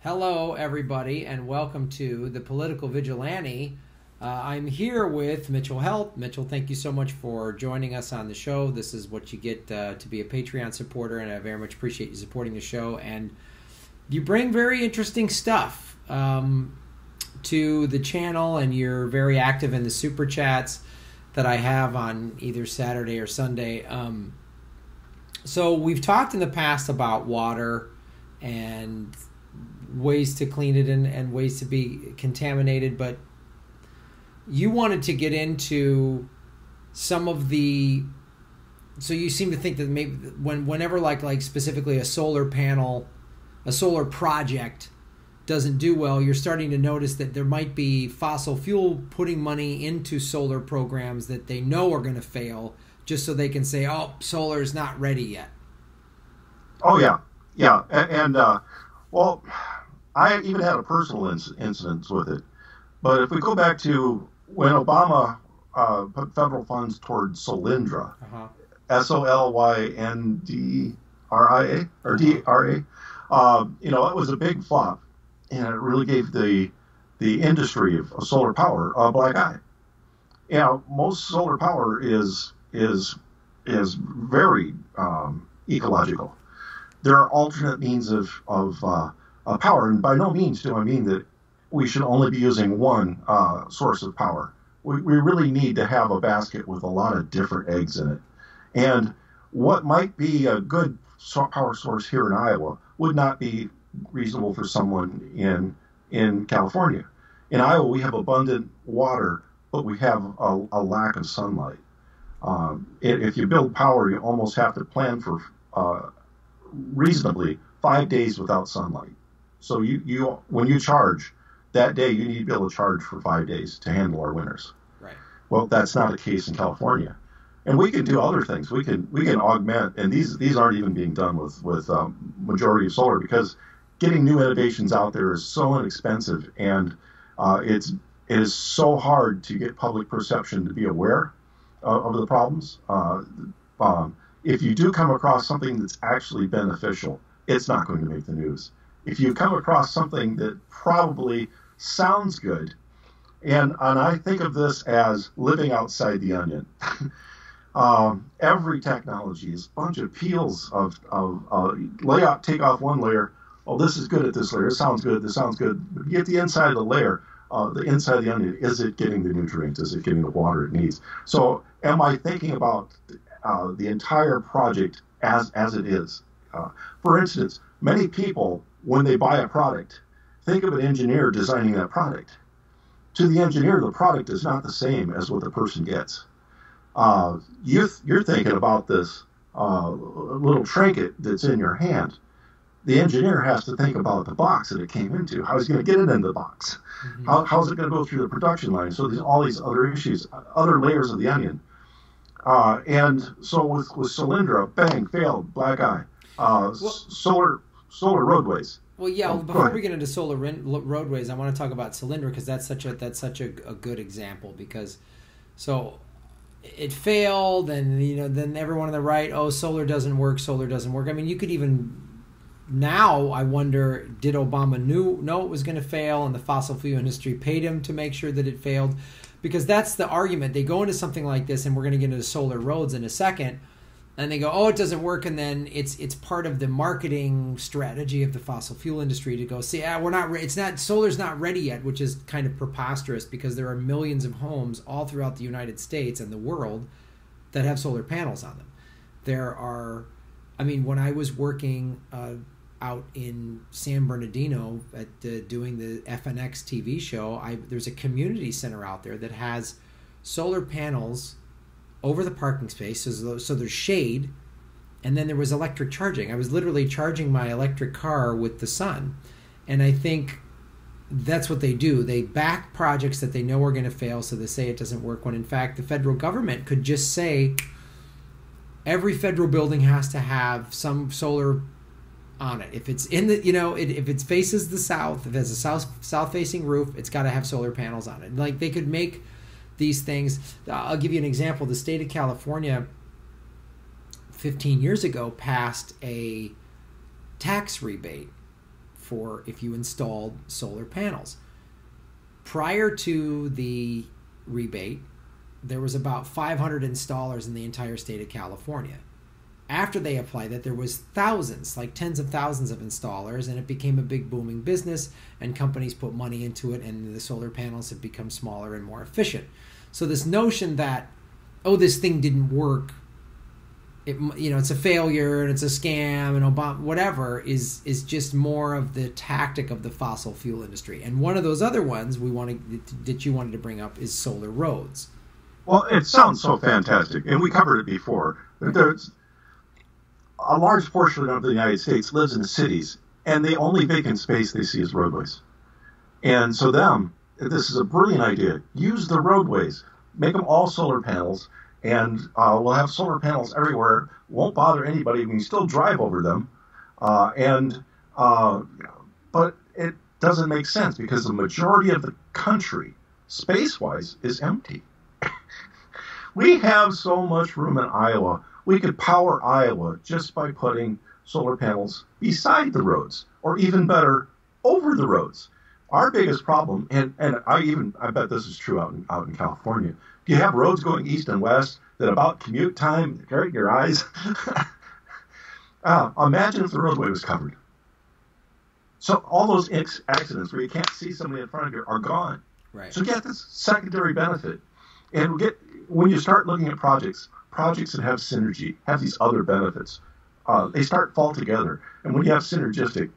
Hello, everybody, and welcome to the Political Vigilante. I'm here with Mitchell Heldt. Mitchell, thank you so much for joining us on the show. This is what you get to be a Patreon supporter, and I very much appreciate you supporting the show. And you bring very interesting stuff to the channel, and you're very active in the super chats that I have on either Saturday or Sunday. So we've talked in the past about water and ways to clean it and ways to be contaminated, but you wanted to get into some of the, so you seem to think that maybe whenever like specifically a solar panel, a solar project doesn't do well, you're starting to notice that there might be fossil fuel putting money into solar programs that they know are going to fail, just so they can say, oh, solar is not ready yet. Oh yeah. And well, I even had a personal incident with it. But if we go back to when Obama put federal funds towards Solyndra, SOLYNDRIA or DRA, it was a big flop, and it really gave the industry of solar power a black eye. You know, most solar power is very ecological. There are alternate means of power, and by no means do I mean that we should only be using one source of power. We really need to have a basket with a lot of different eggs in it. And what might be a good power source here in Iowa would not be reasonable for someone in California. In Iowa, we have abundant water, but we have a lack of sunlight. If you build power, you almost have to plan for reasonably 5 days without sunlight. So you when you charge that day, you need to be able to charge for 5 days to handle our winters. Right. Well, that's not the case in California, and we can do other things. We can augment, and these aren't even being done with majority of solar, because getting new innovations out there is so inexpensive, and it is so hard to get public perception to be aware of the problems. If you do come across something that's actually beneficial, it's not going to make the news. If you come across something that probably sounds good, and I think of this as living outside the onion. Every technology is a bunch of peels of take off one layer. Oh, this is good at this layer. It sounds good. This sounds good. But you get the inside of the layer, the inside of the onion. Is it getting the nutrients? Is it getting the water it needs? So am I thinking about the entire project as it is? For instance, many people, when they buy a product, think of an engineer designing that product. To the engineer, the product is not the same as what the person gets. You're thinking about this little trinket that's in your hand. The engineer has to think about the box that it came into. How he's going to get it in the box. Mm-hmm. How's it going to go through the production line? So there's all these other issues, other layers of the onion. And so with Solyndra, bang, failed, black eye. Solar roadways. Well, yeah. Before we get into solar roadways, I want to talk about Solyndra, because that's such a good example. Because so it failed, and then everyone on the right, oh, solar doesn't work. I mean, you could even now, I wonder, did Obama know it was going to fail, and the fossil fuel industry paid him to make sure that it failed? Because that's the argument. They go into something like this, and we're going to get into solar roads in a second, and they go, oh, it doesn't work, and then it's part of the marketing strategy of the fossil fuel industry to go, see, solar's not ready yet, which is kind of preposterous, because there are millions of homes all throughout the United States and the world that have solar panels on them. When I was working out in San Bernardino at doing the FNX TV show, there's a community center out there that has solar panels over the parking space, so there's shade, and then there was electric charging. I was literally charging my electric car with the sun, and I think that's what they do. They back projects that they know are going to fail, so they say it doesn't work, when in fact the federal government could just say every federal building has to have some solar on it. If it's in the, if it faces the south, if it has a south-facing roof, it's got to have solar panels on it. Like, they could make these things. I'll give you an example. The state of California 15 years ago passed a tax rebate for if you installed solar panels. Prior to the rebate, there was about 500 installers in the entire state of California. After they applied that, there was thousands, like tens of thousands of installers, and it became a big booming business, and companies put money into it, and the solar panels have become smaller and more efficient. So this notion that, oh, this thing didn't work, it's a failure and it's a scam and Obama, whatever, is just more of the tactic of the fossil fuel industry. And one of those other ones that you wanted to bring up is solar roads. Well, it sounds so fantastic, and we covered it before. There's a large portion of the United States lives in cities, and the only vacant space they see is roadways. And so this is a brilliant idea. Use the roadways. Make them all solar panels, and we'll have solar panels everywhere. Won't bother anybody. We can still drive over them. But it doesn't make sense because the majority of the country, space-wise, is empty. We have so much room in Iowa. We could power Iowa just by putting solar panels beside the roads, or even better, over the roads. Our biggest problem, and I bet this is true out in California, you have roads going east and west that about commute time hurt your eyes. Imagine if the roadway was covered. So all those accidents where you can't see somebody in front of you are gone. Right. So get this secondary benefit. And when you start looking at projects that have synergy, have these other benefits, they start to fall together. And when you have synergistic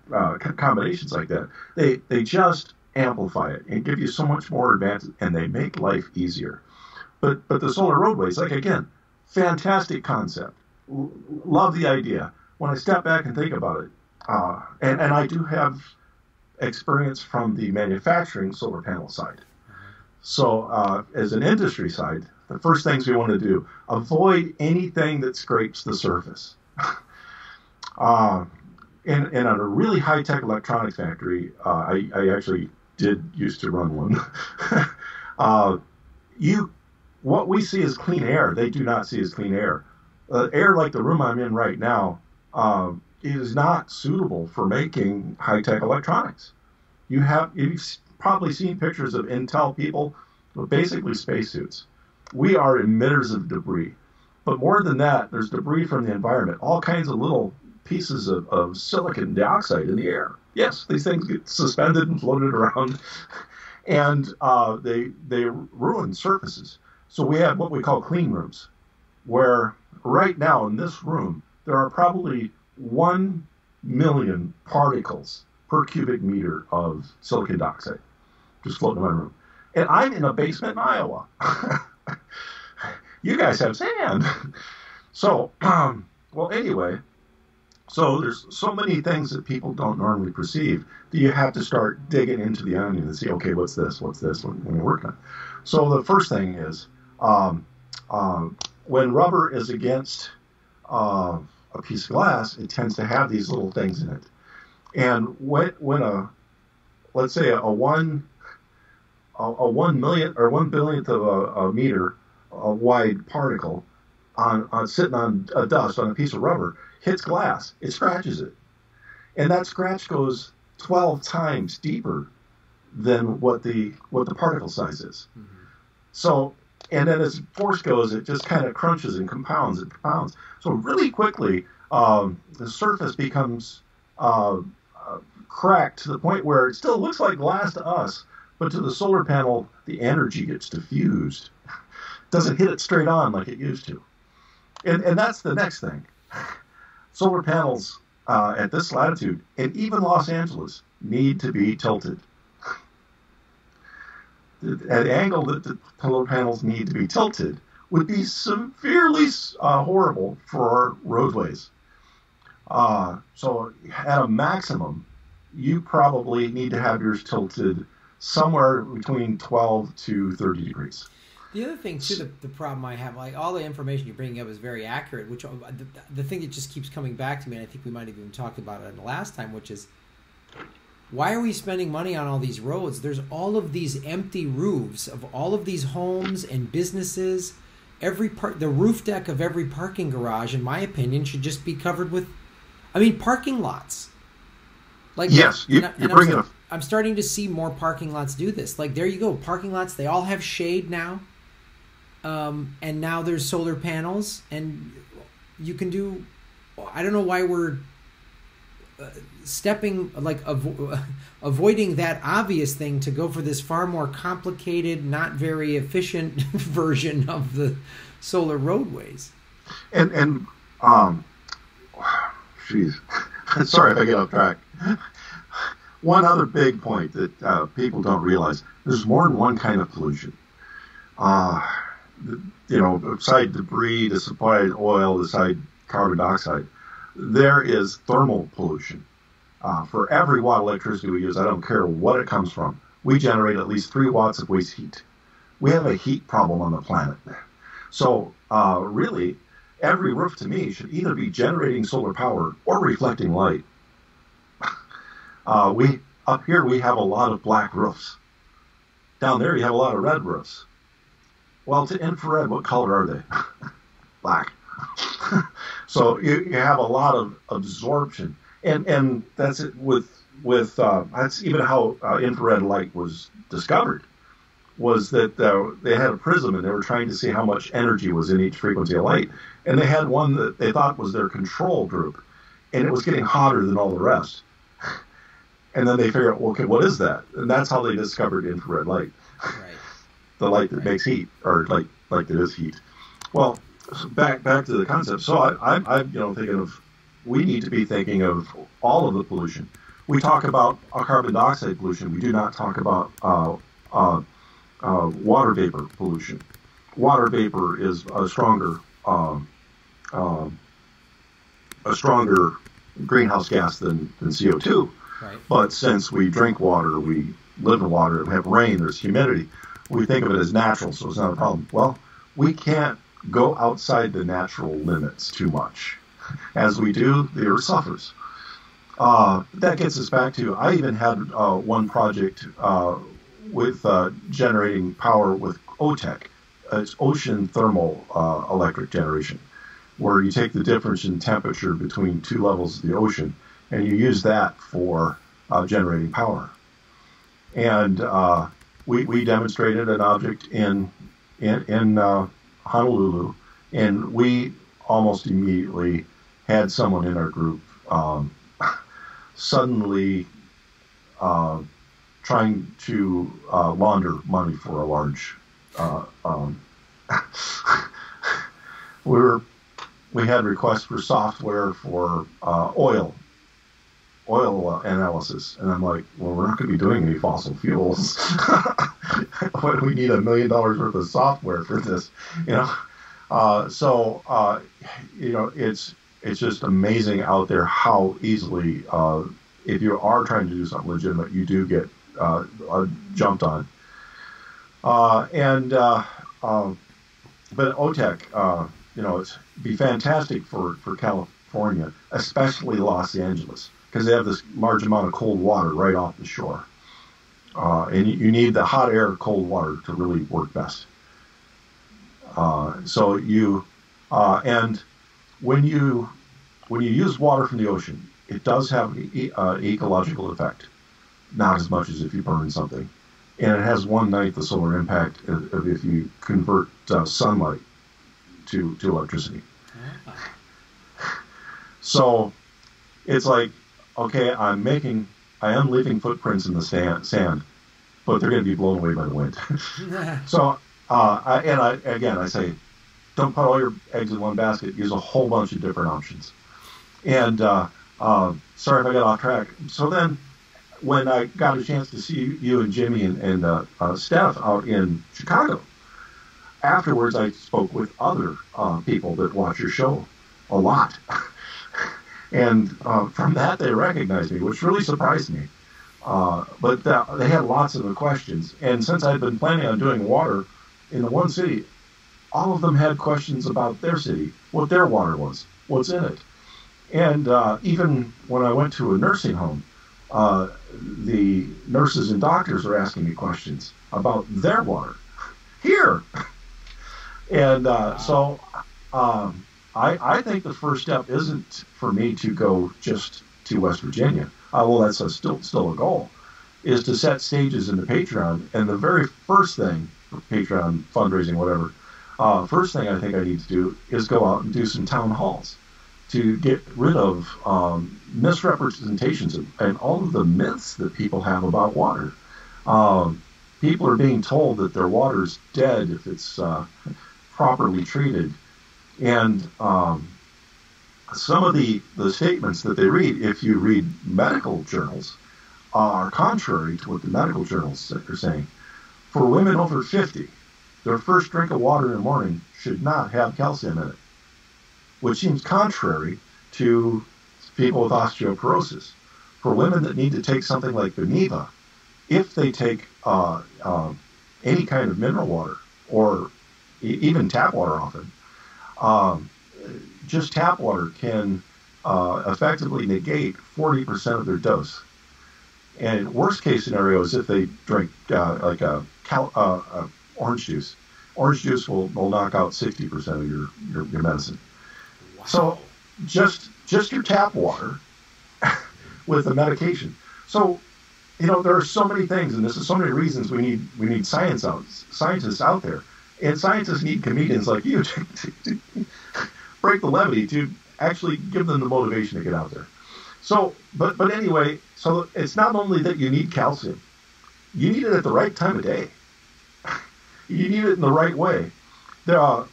combinations like that, they just amplify it and give you so much more advantage, and they make life easier. But the solar roadways, like, again, fantastic concept. Love the idea. When I step back and think about it, and I do have experience from the manufacturing solar panel side. So as an industry side, the first things we want to do, avoid anything that scrapes the surface. And in a really high-tech electronics factory, I actually used to run one. What we see as clean air, they do not see as clean air. Air like the room I'm in right now is not suitable for making high-tech electronics. You've probably seen pictures of Intel people with basically spacesuits. We are emitters of debris. But more than that, there's debris from the environment, all kinds of little pieces of silicon dioxide in the air. Yes, these things get suspended and floated around, and they ruin surfaces. So we have what we call clean rooms, where right now in this room, there are probably 1 million particles per cubic meter of silicon dioxide just floating in my room. And I'm in a basement in Iowa. You guys have sand. So, anyway, so there's so many things that people don't normally perceive that you have to start digging into the onion and see, okay, what's this when you're working on it. So the first thing is, when rubber is against a piece of glass, it tends to have these little things in it. And when let's say a 1 millionth or 1 billionth of a meter wide particle sitting on a dust on a piece of rubber hits glass, it scratches it, and that scratch goes 12 times deeper than what the particle size is. Mm-hmm. So, and then as force goes, it just kind of crunches and compounds and compounds. So really quickly, the surface becomes cracked to the point where it still looks like glass to us, but to the solar panel, the energy gets diffused. Doesn't hit it straight on like it used to. And that's the next thing. Solar panels at this latitude, and even Los Angeles, need to be tilted. At the angle that the solar panels need to be tilted would be severely horrible for our roadways. So at a maximum, you probably need to have yours tilted somewhere between 12 to 30 degrees. The other thing, too, the problem I have, like, all the information you're bringing up is very accurate, which the thing that just keeps coming back to me, and I think we might have even talked about it the last time, which is, why are we spending money on all these roads? There's all of these empty roofs of all of these homes and businesses. The roof deck of every parking garage, in my opinion, should just be covered with, parking lots. Like yes, you bring it up. I'm starting to see more parking lots do this. Like, there you go, parking lots, they all have shade now. And now there's solar panels, and you can do, I don't know why we're avoiding that obvious thing to go for this far more complicated, not very efficient version of the solar roadways. And geez, sorry if I get off track. One other big point that people don't realize: there's more than one kind of pollution. Beside debris, beside oil, beside carbon dioxide, there is thermal pollution. For every watt of electricity we use, I don't care what it comes from, we generate at least 3 watts of waste heat. We have a heat problem on the planet. So really, every roof to me should either be generating solar power or reflecting light. Up here we have a lot of black roofs. Down there you have a lot of red roofs. Well, to infrared, what color are they? Black. So you have a lot of absorption, and that's it with that's even how infrared light was discovered. Was that they had a prism and they were trying to see how much energy was in each frequency of light, and they had one that they thought was their control group, and it was getting hotter than all the rest. And then they figured out, okay, what is that? And that's how they discovered infrared light, right. The light that makes heat, or light that is heat. Well, so back to the concept. So I'm thinking of, we need to be thinking of all of the pollution. We talk about carbon dioxide pollution. We do not talk about water vapor pollution. Water vapor is a stronger greenhouse gas than CO2. Right. But since we drink water, we live in water, we have rain, there's humidity, we think of it as natural, so it's not a problem. Well, we can't go outside the natural limits too much. As we do, the Earth suffers. That gets us back to, I even had one project with generating power with OTEC. It's ocean thermal electric generation, where you take the difference in temperature between 2 levels of the ocean and you use that for generating power. And we demonstrated an object in Honolulu, and we almost immediately had someone in our group suddenly trying to launder money for a large. We had requests for software for oil analysis, and I'm like, well, we're not going to be doing any fossil fuels. Why do we need $1 million worth of software for this? It's just amazing out there how easily, if you are trying to do something legitimate, you do get jumped on. But OTEC, it'd be fantastic for California, especially Los Angeles, because they have this large amount of cold water right off the shore. And you need the hot air, cold water to really work best. And when you use water from the ocean, it does have an ecological effect, not as much as if you burn something. And it has 1/9 the solar impact of if you convert sunlight to electricity. So it's like, okay, I am leaving footprints in the sand, but they're going to be blown away by the wind. So, I say, don't put all your eggs in one basket. Use a whole bunch of different options. And sorry if I got off track. So then, when I got a chance to see you and Jimmy and Steph out in Chicago, afterwards I spoke with other people that watch your show a lot. And from that, they recognized me, which really surprised me. But they had lots of questions. And since I'd been planning on doing water in the one city, all of them had questions about their city, what their water was, what's in it. And even when I went to a nursing home, the nurses and doctors are asking me questions about their water here. And so I think the first step isn't for me to go just to West Virginia. well, that's still a goal, is to set stages into Patreon. And the very first thing, Patreon fundraising, whatever, first thing I think I need to do is go out and do some town halls to get rid of misrepresentations and all of the myths that people have about water. People are being told that their water's dead if it's properly treated. And some of the statements that they read, if you read medical journals, are contrary to what the medical journals are saying. For women over 50, their first drink of water in the morning should not have calcium in it, which seems contrary to people with osteoporosis. For women that need to take something like Beniva, if they take any kind of mineral water or even tap water often, just tap water can effectively negate 40% of their dose. And worst case scenario is if they drink like orange juice. Orange juice will knock out 60% of your medicine. Wow. So just your tap water with the medication. So, there are so many things, and this is so many reasons we need scientists out there. And scientists need comedians like you to break the levity, to actually give them the motivation to get out there. So, but anyway, so it's not only that you need calcium, you need it at the right time of day. You need it in the right way. The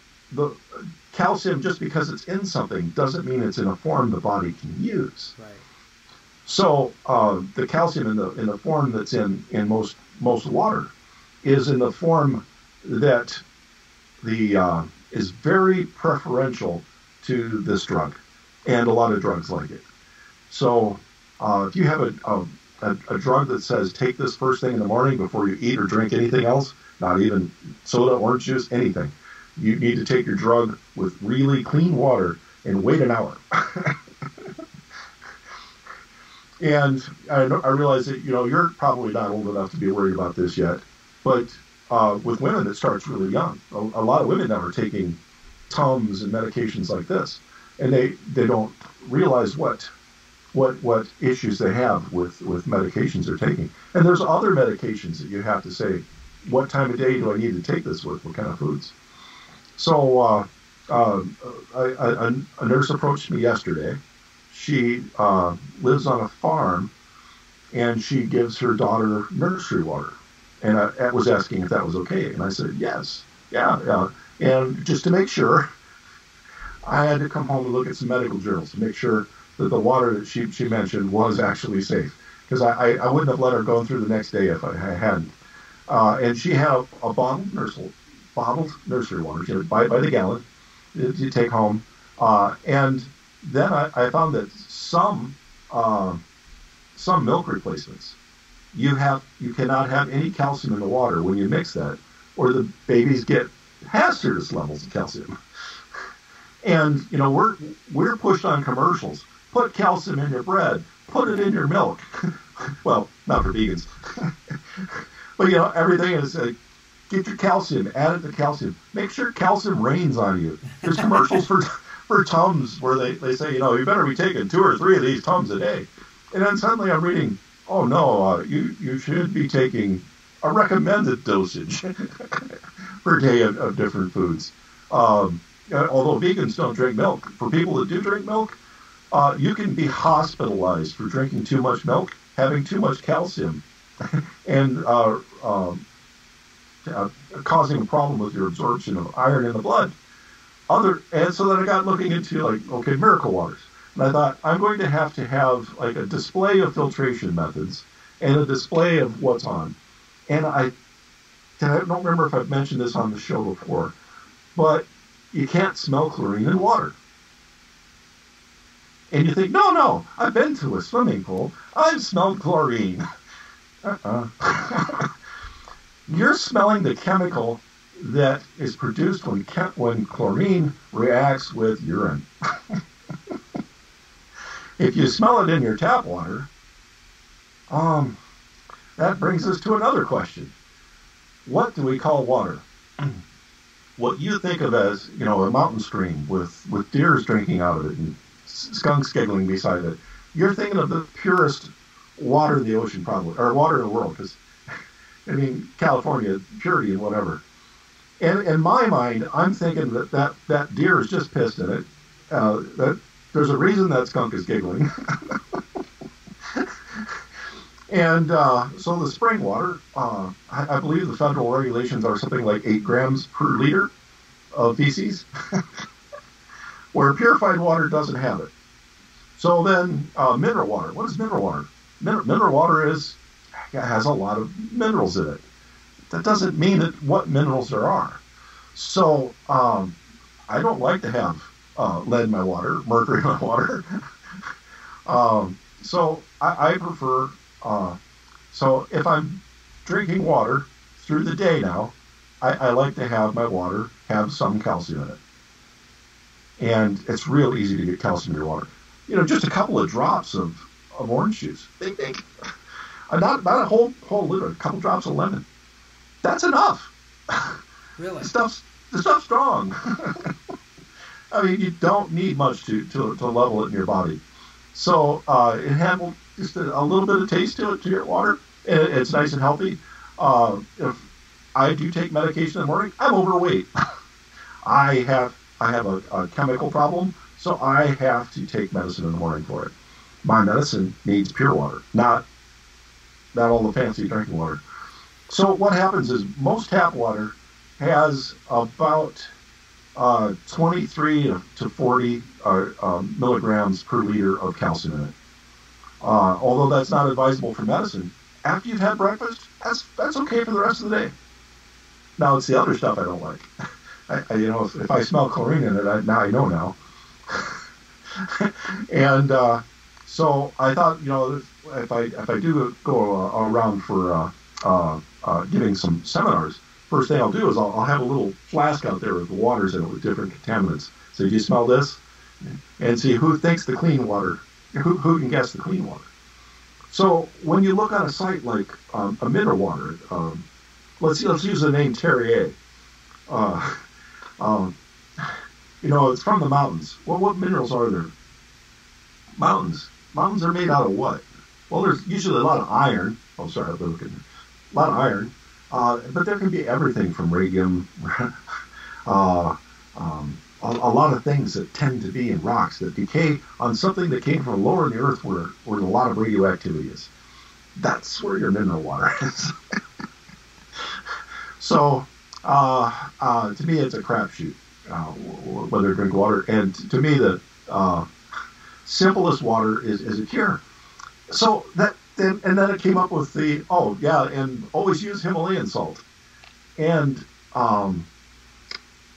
calcium, just because it's in something, doesn't mean it's in a form the body can use. Right. So the calcium in the form that's in most water is in the form that is very preferential to this drug and a lot of drugs like it. So if you have a drug that says take this first thing in the morning before you eat or drink anything else, not even soda, orange juice, anything, you need to take your drug with really clean water and wait an hour. And I realize that, you're probably not old enough to be worried about this yet, but with women, it starts really young. A lot of women now are taking Tums and medications like this, and they don't realize what issues they have with medications they're taking. And there's other medications that you have to say, what time of day do I need to take this with? What kind of foods? So a nurse approached me yesterday. She lives on a farm, and she gives her daughter nursery water. And I was asking if that was okay. And I said, yes, yeah. And just to make sure, I had to come home and look at some medical journals to make sure that the water that she mentioned was actually safe. Because I wouldn't have let her go through the next day if I hadn't. And she had a bottled nursery water. She had by the gallon to take home. And then I found that some milk replacements, you cannot have any calcium in the water when you mix that, or the babies get hazardous levels of calcium. And we're pushed on commercials. Put calcium in your bread. Put it in your milk. Well, not for vegans, but everything is get your calcium. Add it to calcium. Make sure calcium rains on you. There's commercials for Tums where they say, you better be taking 2 or 3 of these Tums a day. And then suddenly I'm reading, oh no, you should be taking a recommended dosage per day of different foods. Although vegans don't drink milk, for people that do drink milk, you can be hospitalized for drinking too much milk, having too much calcium, and causing a problem with your absorption of iron in the blood. And so then I got looking into miracle waters. And I thought, I'm going to have like a display of filtration methods and a display of what's on. And I don't remember if I've mentioned this on the show before, but you can't smell chlorine in water. And you think, no, I've been to a swimming pool. I've smelled chlorine. You're smelling the chemical that is produced when chlorine reacts with urine. If you smell it in your tap water, that brings us to another question. What do we call water? What you think of as, a mountain stream with deers drinking out of it and skunks giggling beside it. You're thinking of the purest water in the ocean probably, or water in the world, because, I mean, California, purity and whatever. And in my mind, I'm thinking that deer is just pissed in it. That there's a reason that skunk is giggling. And so the spring water, I believe the federal regulations are something like 8 grams per liter of feces, where purified water doesn't have it. So then mineral water. What is mineral water? Mineral water has a lot of minerals in it. That doesn't mean that what minerals there are. So I don't like to have lead in my water, mercury in my water. So I prefer, so if I'm drinking water through the day now, I like to have my water have some calcium in it. And it's real easy to get calcium in your water. You know, just a couple of drops of orange juice. Not a whole liter, a couple drops of lemon. That's enough. Really? The stuff's strong. I mean, you don't need much to level it in your body. So it had just a little bit of taste to it, to your water. It's nice and healthy. If I do take medication in the morning, I'm overweight. I have a chemical problem, so I have to take medicine in the morning for it. My medicine needs pure water, not all the fancy drinking water. So what happens is most tap water has about 23 to 40 milligrams per liter of calcium in it. Although that's not advisable for medicine, after you've had breakfast, that's okay for the rest of the day. Now it's the other stuff I don't like. If I smell chlorine in it, now I know now. And so I thought, if I do go around for giving some seminars, first thing I'll do is I'll have a little flask out there with the waters in it with different contaminants. So if you smell this, and see who thinks the clean water, who can guess the clean water. So when you look on a site like a mineral water, let's use the name Terrier. It's from the mountains. Well, what minerals are there? Mountains. Mountains are made out of what? Well, there's usually a lot of iron. Oh, sorry, I'm looking. A lot of iron. But there can be everything from radium, a lot of things that tend to be in rocks that decay on something that came from lower in the earth where a lot of radioactivity is. That's where your mineral water is. So, to me, it's a crapshoot, whether to drink water. And to me, the simplest water is a cure. So then it came up with and always use Himalayan salt. And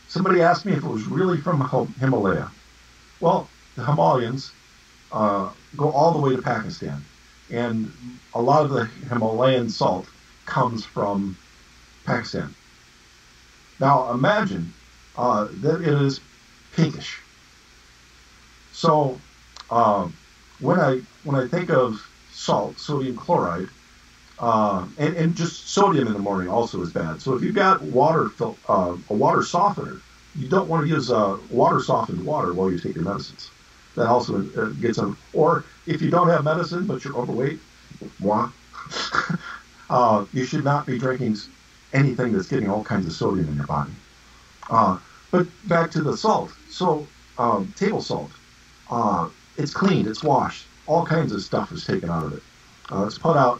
somebody asked me if it was really from Himalaya. Well, the Himalayas go all the way to Pakistan. And a lot of the Himalayan salt comes from Pakistan. Now imagine that it is pinkish. So when I think of salt, sodium chloride, and just sodium in the morning also is bad. So if you've got a water softener, you don't want to use water softened water while you take your medicines. That also gets them. Or if you don't have medicine but you're overweight, you should not be drinking anything that's getting all kinds of sodium in your body. But back to the salt. So table salt, it's cleaned, it's washed. All kinds of stuff is taken out of it. It's put out.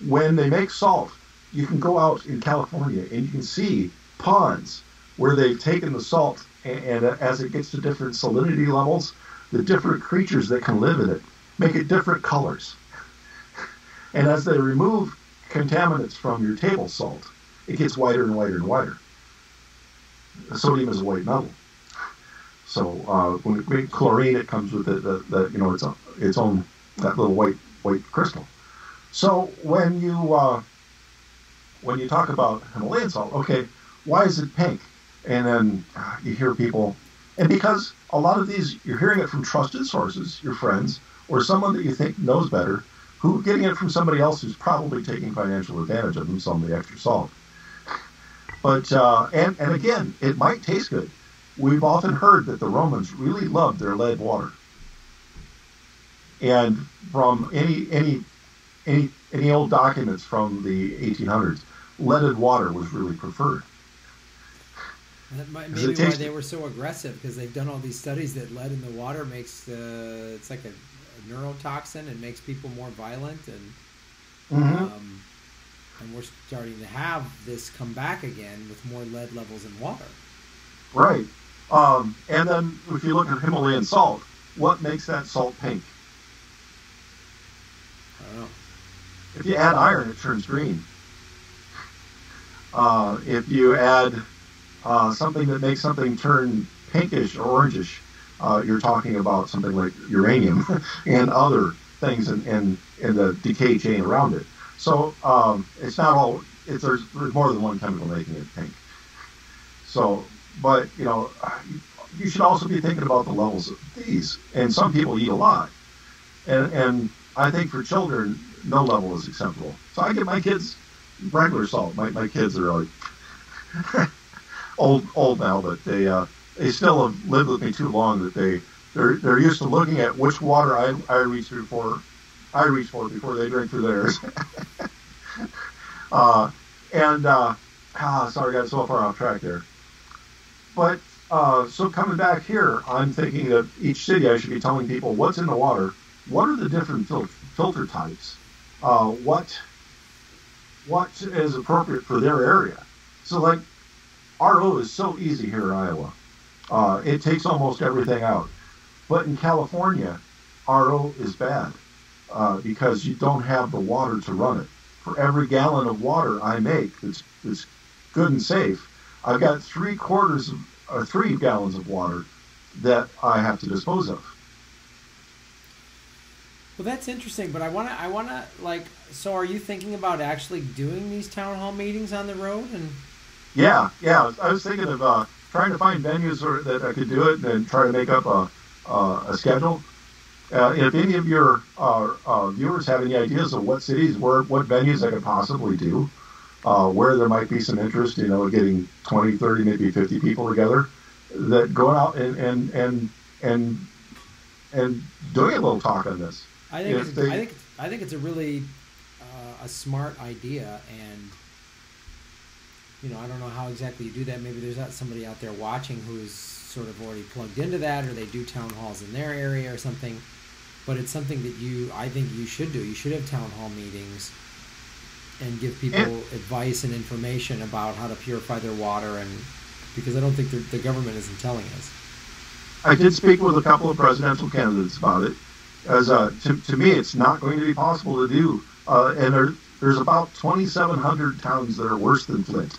When they make salt, you can go out in California and you can see ponds where they've taken the salt, and as it gets to different salinity levels, the different creatures that can live in it make it different colors. And as they remove contaminants from your table salt, it gets whiter and whiter and whiter. Sodium is a white metal. So when we make chlorine, it comes with its own that little white crystal. So when you talk about Himalayan salt, okay, why is it pink? And then you hear people, and because a lot of these you're hearing it from trusted sources, your friends, or someone that you think knows better, who getting it from somebody else who's probably taking financial advantage of them, selling the extra salt. But and again, it might taste good. We've often heard that the Romans really loved their lead water. And from any old documents from the 1800s, leaded water was really preferred. That might maybe why they were so aggressive, because they've done all these studies that lead in the water makes it's like a neurotoxin and makes people more violent, and we're starting to have this come back again with more lead levels in water. Right. And then if you look at Himalayan salt, what makes that salt pink? I don't know. If you add iron, it turns green. If you add something that makes something turn pinkish or orangish, you're talking about something like uranium and other things in the decay chain around it. So it's not all. There's more than one chemical making it pink. So, but you should also be thinking about the levels of these. And some people eat a lot, and I think for children, no level is acceptable. So I give my kids regular salt. My kids are like old now, but they still have lived with me too long that they're used to looking at which water I reach for before they drink through theirs. Sorry, I got so far off track there. But so coming back here, I'm thinking that each city I should be telling people what's in the water, what are the different filter types, what is appropriate for their area. So like RO is so easy here in Iowa. It takes almost everything out. But in California, RO is bad because you don't have the water to run it. For every gallon of water I make that's good and safe, I've got 3 gallons of water that I have to dispose of. Well, that's interesting, but I wanna so are you thinking about actually doing these town hall meetings on the road? And Yeah. I was thinking of trying to find venues that I could do it and try to make up a schedule. If any of your viewers have any ideas of what cities, what venues I could possibly do, where there might be some interest, getting 20, 30, maybe 50 people together, that going out and doing a little talk on this. I think it's a really a smart idea, and I don't know how exactly you do that. Maybe there's not somebody out there watching who's sort of already plugged into that, or they do town halls in their area or something. But it's something that I think you should do. You should have town hall meetings and give people advice and information about how to purify their water, and because I don't think the government isn't telling us. I did speak with a couple of presidential candidates about it. As to me, it's not going to be possible to do. And there's about 2,700 towns that are worse than Flint.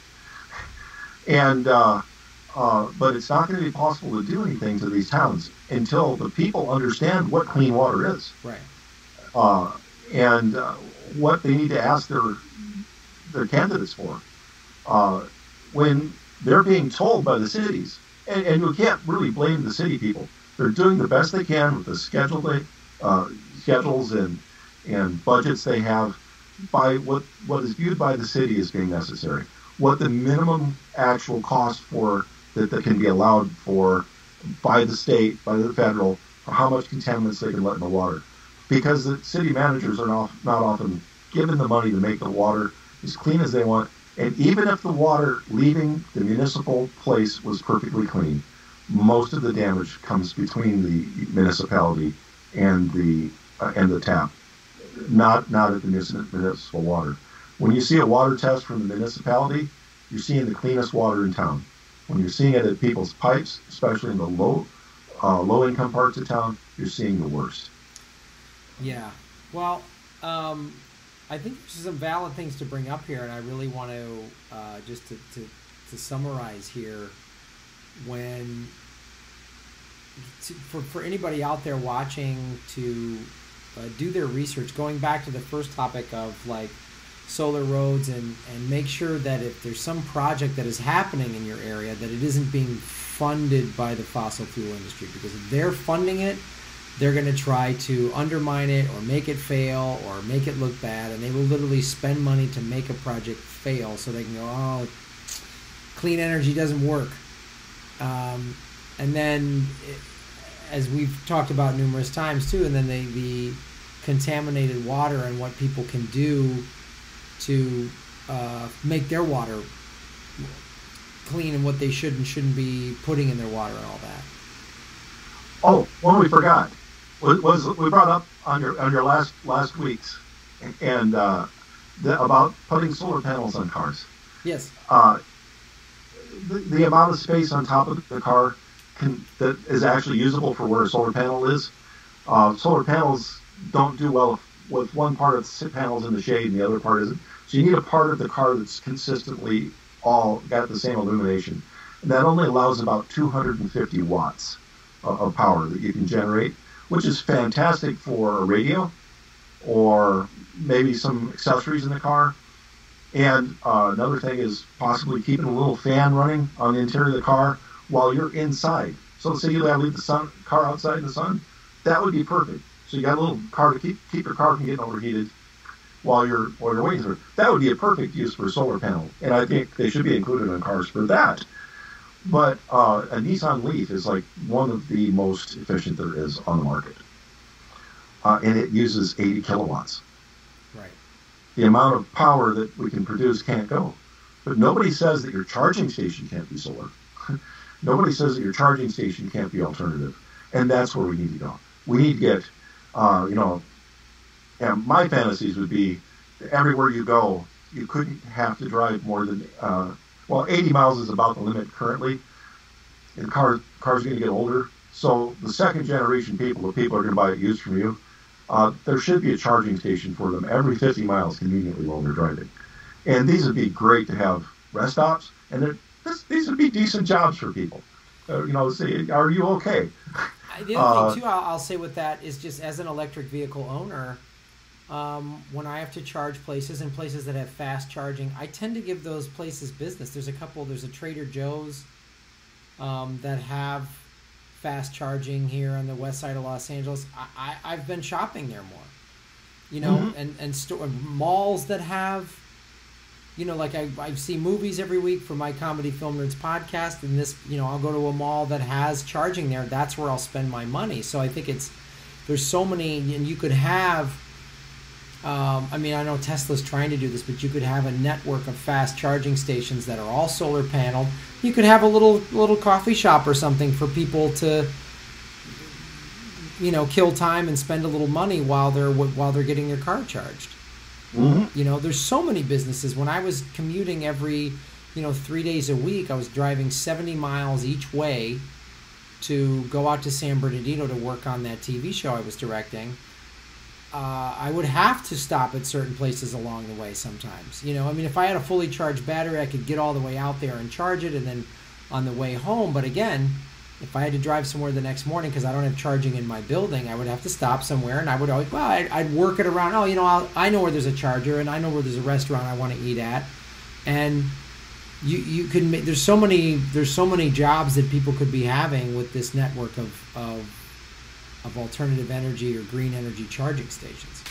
And but it's not going to be possible to do anything to these towns until the people understand what clean water is. Right. And what they need to ask their candidates for. When they're being told by the cities, and you can't really blame the city people. They're doing the best they can with the schedules and budgets they have by what is viewed by the city as being necessary. What the minimum actual cost for that can be allowed for by the state, by the federal, for how much contaminants they can let in the water. Because the city managers are not often given the money to make the water as clean as they want. And even if the water leaving the municipal place was perfectly clean, most of the damage comes between the municipality and the tap, not at the municipal water. When you see a water test from the municipality, you're seeing the cleanest water in town. When you're seeing it at people's pipes, especially in the low income parts of town, you're seeing the worst. Yeah. Well, I think there's some valid things to bring up here, and I really want to just to summarize here. For anybody out there watching to do their research, going back to the first topic of solar roads, and make sure that if there's some project that is happening in your area, that it isn't being funded by the fossil fuel industry, because if they're funding it, they're going to try to undermine it or make it fail or make it look bad, and they will literally spend money to make a project fail so they can go, oh, clean energy doesn't work. And then as we've talked about numerous times too, and then the contaminated water and what people can do to make their water clean and what they should and shouldn't be putting in their water and all that. Oh, one we forgot was we brought up on your last week's and about putting solar panels on cars. Yes. The amount of space on top of the car that is actually usable for where a solar panel is. Solar panels don't do well with one part of the panels in the shade and the other part isn't. So you need a part of the car that's consistently all got the same illumination. And that only allows about 250 watts of power that you can generate, which is fantastic for a radio or maybe some accessories in the car. And another thing is possibly keeping a little fan running on the interior of the car while you're inside. So let's say you gotta leave the car outside in the sun, that would be perfect. So you got a little car to keep your car from getting overheated while you're waiting through. That would be a perfect use for a solar panel, and I think they should be included in cars for that. But a Nissan Leaf is like one of the most efficient there is on the market, and it uses 80 kilowatts. Right. The amount of power that we can produce can't go. But nobody says that your charging station can't be solar. Nobody says that your charging station can't be alternative, and that's where we need to go. We need to get, and my fantasies would be that everywhere you go, you couldn't have to drive more than, 80 miles is about the limit currently, and cars are going to get older. So the second generation people, the people are going to buy it used from you, there should be a charging station for them every 50 miles conveniently while they're driving. And these would be great to have rest stops, and these would be decent jobs for people. Say, are you okay? The other thing, too, I'll say with that is just as an electric vehicle owner, when I have to charge places and places that have fast charging, I tend to give those places business. There's a Trader Joe's that have fast charging here on the west side of Los Angeles. I've been shopping there more, and malls that have, like I see movies every week for my Comedy Film Nerds podcast, and this, I'll go to a mall that has charging there. That's where I'll spend my money. So I think there's so many, and you could have, I know Tesla's trying to do this, but you could have a network of fast charging stations that are all solar paneled. You could have a little coffee shop or something for people to, kill time and spend a little money while they're getting their car charged. Mm-hmm. There's so many businesses. When I was commuting every, 3 days a week, I was driving 70 miles each way to go out to San Bernardino to work on that TV show I was directing. I would have to stop at certain places along the way sometimes. If I had a fully charged battery, I could get all the way out there and charge it and then on the way home. But again, if I had to drive somewhere the next morning because I don't have charging in my building, I would have to stop somewhere, and I would always, I'd work it around. I know where there's a charger, and I know where there's a restaurant I want to eat at, and you can make. There's so many jobs that people could be having with this network of alternative energy or green energy charging stations.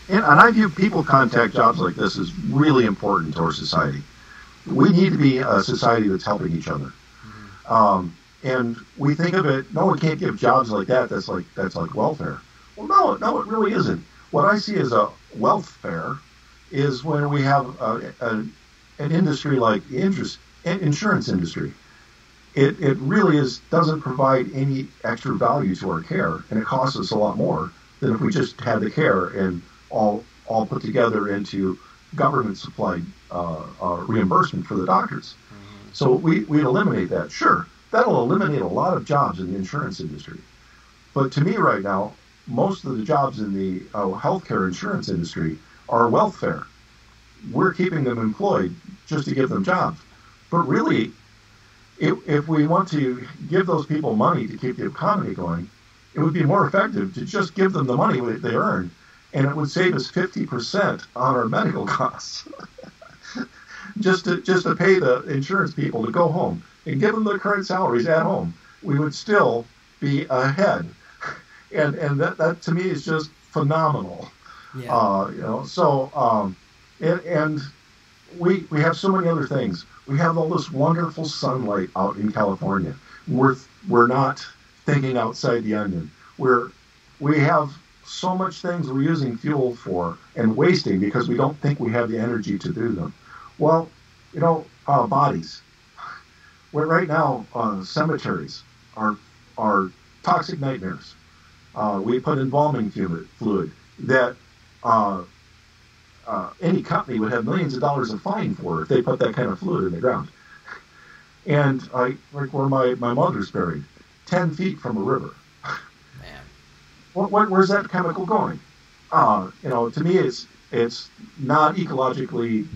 And I view people contact jobs like this as really important to our society. We need to be a society that's helping each other. Mm-hmm. And we think of it, no, we can't give jobs like that. That's like welfare. Well, no, it really isn't. What I see as a wealth fair is when we have an industry like the insurance industry. It really doesn't provide any extra value to our care, and it costs us a lot more than if we just had the care and all put together into government supplied reimbursement for the doctors. Mm-hmm. So we'd eliminate that. Sure. That'll eliminate a lot of jobs in the insurance industry. But to me right now, most of the jobs in the healthcare insurance industry are welfare. We're keeping them employed just to give them jobs. But really, if we want to give those people money to keep the economy going, it would be more effective to just give them the money that they earn, and it would save us 50% on our medical costs. just to pay the insurance people to go home and give them their current salaries at home, we would still be ahead. And that to me is just phenomenal. Yeah. And we have so many other things. We have all this wonderful sunlight out in California. We're not thinking outside the onion. We have so much things we're using fuel for and wasting because we don't think we have the energy to do them. Well, bodies. Right now, cemeteries are toxic nightmares. We put embalming fluid that any company would have millions of dollars of fine for if they put that kind of fluid in the ground. And like where my mother's buried, 10 feet from a river. Man. Where's that chemical going? To me, it's not ecologically,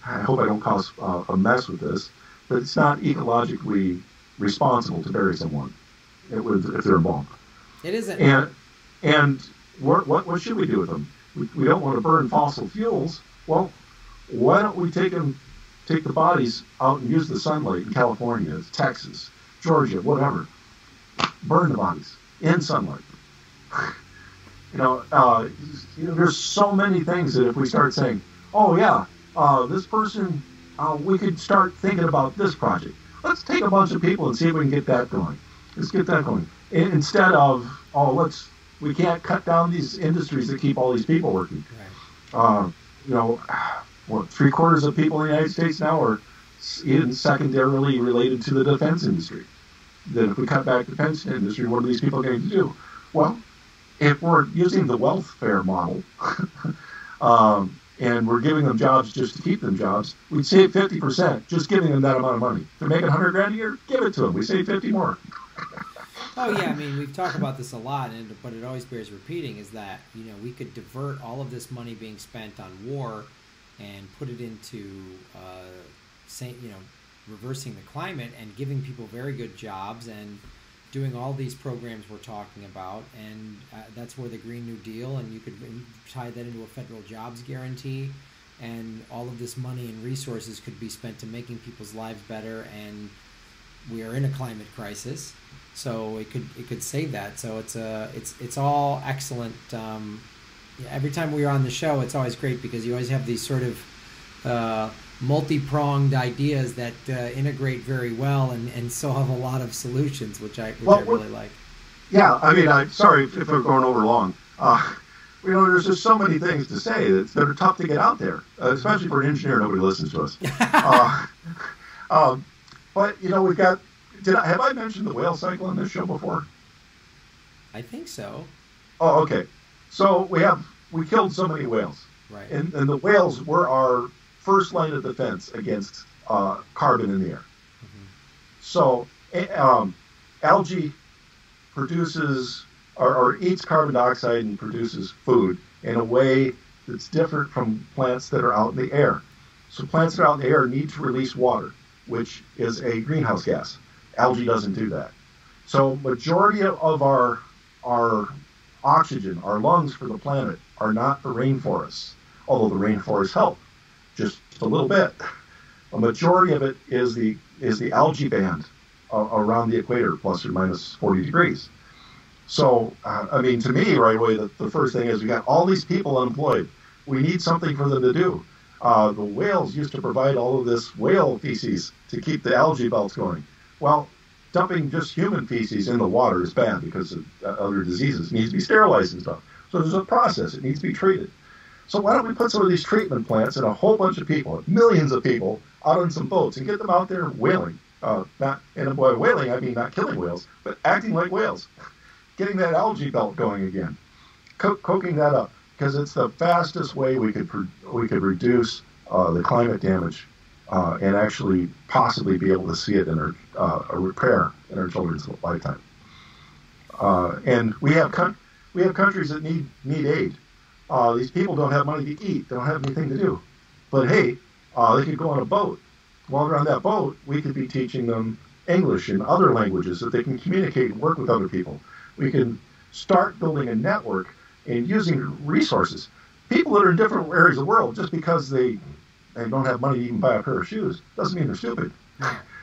I hope I don't cause a mess with this, but it's not ecologically responsible to bury someone if they're embalmed. It isn't. And what should we do with them? We don't want to burn fossil fuels. Well, why don't we take the bodies out and use the sunlight in California, Texas, Georgia, whatever. Burn the bodies in sunlight. There's so many things that if we start saying, oh yeah, this person, we could start thinking about this project. Let's take a bunch of people and see if we can get that going. Let's get that going. Instead of, we can't cut down these industries that keep all these people working. Right. 3/4 of people in the United States now are even secondarily related to the defense industry. That if we cut back the defense industry, what are these people going to do? Well, if we're using the welfare model and we're giving them jobs just to keep them jobs, we'd save 50% just giving them that amount of money. If they're making $100,000 a year, give it to them. We save 50 more. Oh yeah, I mean we've talked about this a lot, but it always bears repeating. Is that we could divert all of this money being spent on war and put it into reversing the climate and giving people very good jobs and doing all these programs we're talking about, and that's where the Green New Deal, and you could tie that into a federal jobs guarantee, and all of this money and resources could be spent to making people's lives better. And we are in a climate crisis, so it could save that. So it's all excellent. Every time we are on the show, it's always great because you always have these sort of multi-pronged ideas that integrate very well and solve a lot of solutions, which I really like. Yeah, I mean, I'm sorry if we're going over long. There's just so many things to say that are tough to get out there, especially for an engineer. Nobody listens to us. But we've got. Have I mentioned the whale cycle on this show before? I think so. Oh, okay. So we killed so many whales, right? And the whales were our first line of defense against carbon in the air. Mm-hmm. So algae produces or eats carbon dioxide and produces food in a way that's different from plants that are out in the air. So plants that are out in the air need to release water, which is a greenhouse gas. Algae doesn't do that. So majority of our oxygen, our lungs for the planet, are not the rainforests, although the rainforests help just a little bit. A majority of it is the algae band around the equator, plus or minus 40 degrees. So, to me, right away, the first thing is we got all these people unemployed. We need something for them to do. The whales used to provide all of this whale feces to keep the algae belts going. Well, dumping just human feces in the water is bad because of other diseases. It needs to be sterilized and stuff. So there's a process. It needs to be treated. So why don't we put some of these treatment plants and a whole bunch of people, millions of people, out on some boats and get them out there whaling. By whaling, I mean not killing whales, but acting like whales. Getting that algae belt going again. Coking that up. Because it's the fastest way we could reduce the climate damage and actually possibly be able to see it in a repair in our children's lifetime. And we have countries that need aid. These people don't have money to eat. They don't have anything to do. But hey, they could go on a boat. While they're on that boat, we could be teaching them English and other languages so they can communicate and work with other people. We can start building a network and using resources. People that are in different areas of the world, just because they don't have money to even buy a pair of shoes, doesn't mean they're stupid.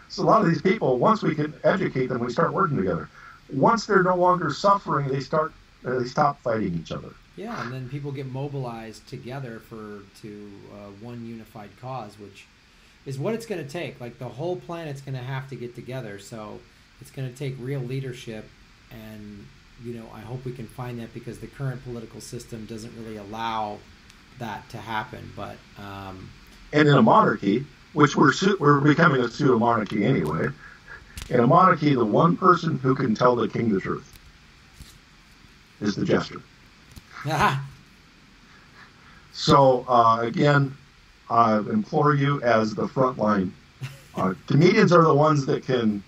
So a lot of these people, once we can educate them, we start working together. Once they're no longer suffering, they stop fighting each other. Yeah, and then people get mobilized together to one unified cause, which is what it's going to take. Like the whole planet's going to have to get together. So it's going to take real leadership and I hope we can find that, because the current political system doesn't really allow that to happen. But and in a monarchy, which we're becoming a pseudo monarchy anyway. In a monarchy, the one person who can tell the king the truth is the jester. So again, I implore you, as the front line, comedians are the ones that can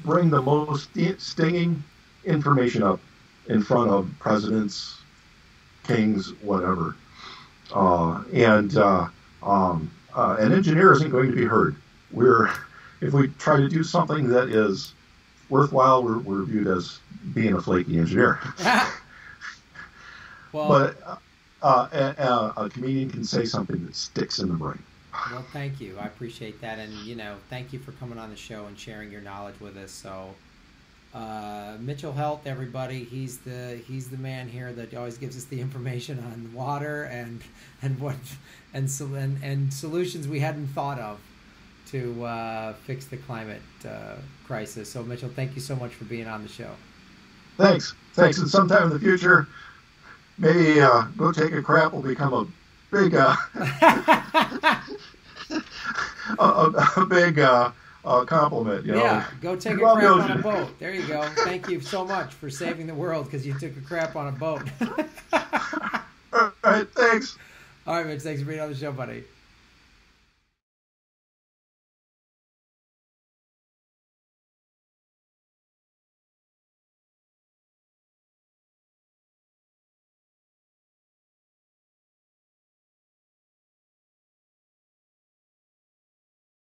bring the most stinging information up in front of presidents, kings, whatever. And an engineer isn't going to be heard. If we try to do something that is worthwhile, we're viewed as being a flaky engineer. Well, but a comedian can say something that sticks in the brain. Well, thank you. I appreciate that, and thank you for coming on the show and sharing your knowledge with us. So, Mitchell Heldt, everybody, he's the man here that always gives us the information on water and solutions we hadn't thought of to fix the climate crisis. So, Mitchell, thank you so much for being on the show. Thanks. And sometime in the future, maybe go take a crap will become a big a big compliment. Yeah, go take a crap on a boat. There you go. Thank you so much for saving the world, because you took a crap on a boat. All right, thanks. All right, Mitch, thanks for being on the show, buddy.